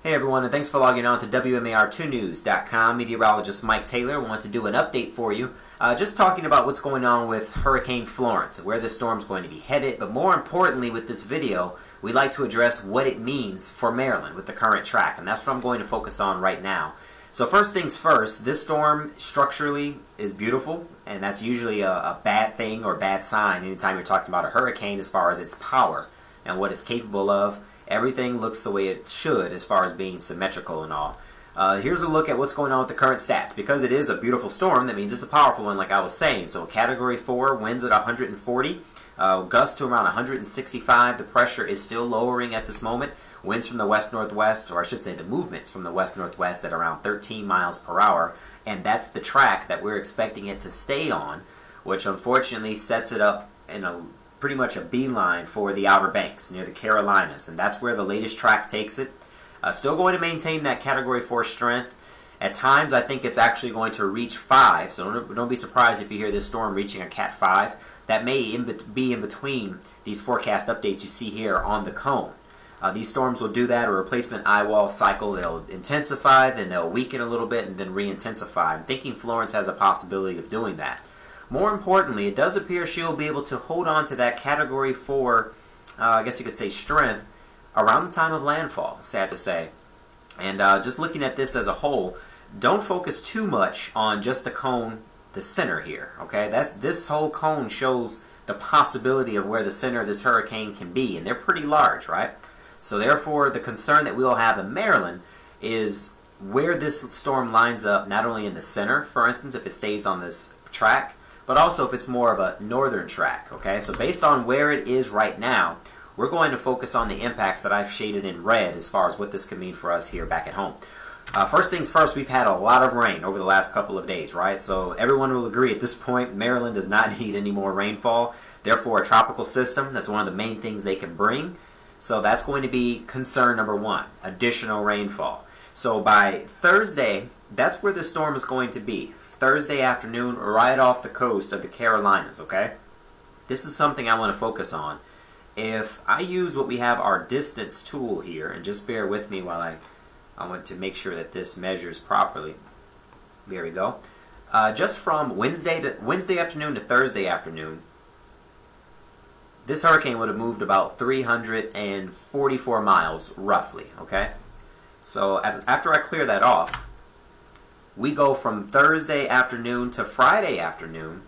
Hey everyone, and thanks for logging on to WMAR2news.com. Meteorologist Mike Taylor wants to do an update for you. Just talking about what's going on with Hurricane Florence and where the storm's going to be headed. But more importantly with this video, we'd like to address what it means for Maryland with the current track. And that's what I'm going to focus on right now. So first things first, this storm structurally is beautiful. And that's usually a bad thing or bad sign anytime you're talking about a hurricane as far as its power and what it's capable of. Everything looks the way it should as far as being symmetrical and all. Here's a look at what's going on with the current stats. Because it is a beautiful storm, that means it's a powerful one like I was saying. So Category 4, winds at 140, gusts to around 165. The pressure is still lowering at this moment. Winds from the west-northwest, or I should say the movements from the west-northwest at around 13 miles per hour. And that's the track that we're expecting it to stay on, which unfortunately sets it up in pretty much a beeline for the Outer Banks near the Carolinas, and that's where the latest track takes it. Still going to maintain that Category 4 strength. At times, I think it's actually going to reach 5, so don't be surprised if you hear this storm reaching a Cat 5. That may be in between these forecast updates you see here on the cone. These storms will do that, a replacement eye wall cycle. They'll intensify, then they'll weaken a little bit, and then re-intensify. I'm thinking Florence has a possibility of doing that. More importantly, it does appear she'll be able to hold on to that Category 4, I guess you could say strength, around the time of landfall, sad to say. And just looking at this as a whole, don't focus too much on just the cone, the center here, okay? This whole cone shows the possibility of where the center of this hurricane can be, and they're pretty large, right? So therefore, the concern that we'll have in Maryland is where this storm lines up, not only in the center, for instance, if it stays on this track, but also if it's more of a northern track, okay? So based on where it is right now, we're going to focus on the impacts that I've shaded in red as far as what this could mean for us here back at home. First things first, we've had a lot of rain over the last couple of days, right? So everyone will agree at this point, Maryland does not need any more rainfall. Therefore, a tropical system, that's one of the main things they can bring. So that's going to be concern number one, additional rainfall. So by Thursday, that's where the storm is going to be. Thursday afternoon, right off the coast of the Carolinas, okay? This is something I want to focus on. If I use what we have, our distance tool here, and just bear with me while I want to make sure that this measures properly. There we go. Just from Wednesday afternoon to Thursday afternoon, this hurricane would have moved about 344 miles, roughly, okay? So after I clear that off, we go from Thursday afternoon to Friday afternoon,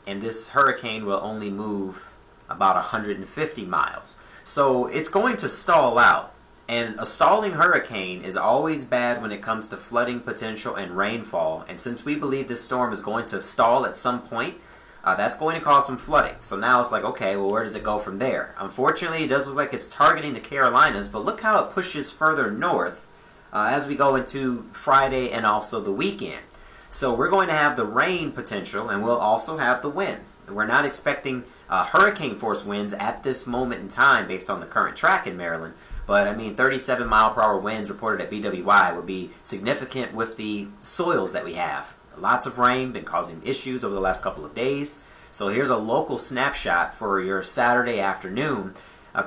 and this hurricane will only move about 150 miles. So it's going to stall out, and a stalling hurricane is always bad when it comes to flooding potential and rainfall, and since we believe this storm is going to stall at some point, that's going to cause some flooding. So now it's like, okay, well, where does it go from there? Unfortunately, it does look like it's targeting the Carolinas, but look how it pushes further north as we go into Friday and also the weekend. So we're going to have the rain potential, and we'll also have the wind. We're not expecting hurricane force winds at this moment in time based on the current track in Maryland, but I mean 37 mile per hour winds reported at BWI would be significant with the soils that we have. Lots of rain, been causing issues over the last couple of days. So here's a local snapshot for your Saturday afternoon.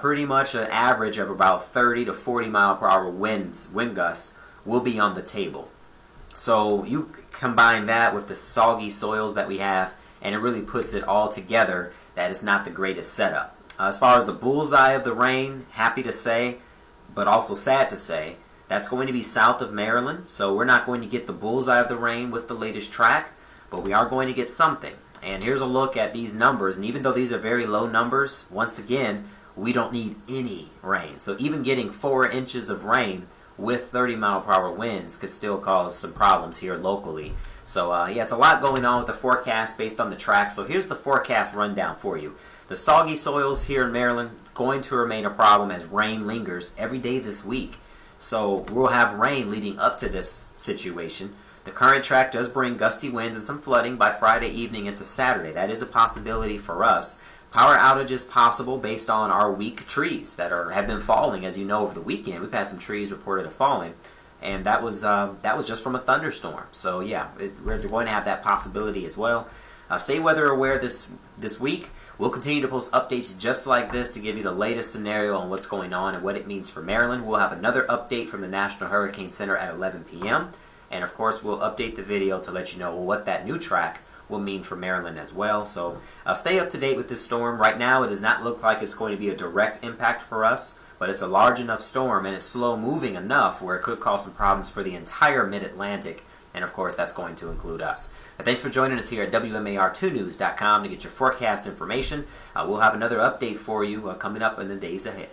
Pretty much an average of about 30 to 40 mile per hour wind gusts will be on the table. So you combine that with the soggy soils that we have, and it really puts it all together that it's not the greatest setup. As far as the bullseye of the rain, happy to say, but also sad to say, that's going to be south of Maryland, so we're not going to get the bullseye of the rain with the latest track, but we are going to get something. And here's a look at these numbers, and even though these are very low numbers, once again, we don't need any rain. So even getting 4 inches of rain with 30 mile per hour winds could still cause some problems here locally. So yeah, it's a lot going on with the forecast based on the track. So here's the forecast rundown for you. The soggy soils here in Maryland going to remain a problem as rain lingers every day this week. So we'll have rain leading up to this situation. The current track does bring gusty winds and some flooding by Friday evening into Saturday. That is a possibility for us. Power outages possible based on our weak trees that have been falling, as you know, over the weekend. We've had some trees reported of falling, and that was just from a thunderstorm. So yeah, we're going to have that possibility as well. Stay weather aware this week. We'll continue to post updates just like this to give you the latest scenario on what's going on and what it means for Maryland. We'll have another update from the National Hurricane Center at 11 p.m. And of course, we'll update the video to let you know what that new track will mean for Maryland as well. So stay up to date with this storm. Right now, it does not look like it's going to be a direct impact for us, but it's a large enough storm and it's slow moving enough where it could cause some problems for the entire mid-Atlantic. And of course, that's going to include us. Thanks for joining us here at WMAR2news.com to get your forecast information. We'll have another update for you coming up in the days ahead.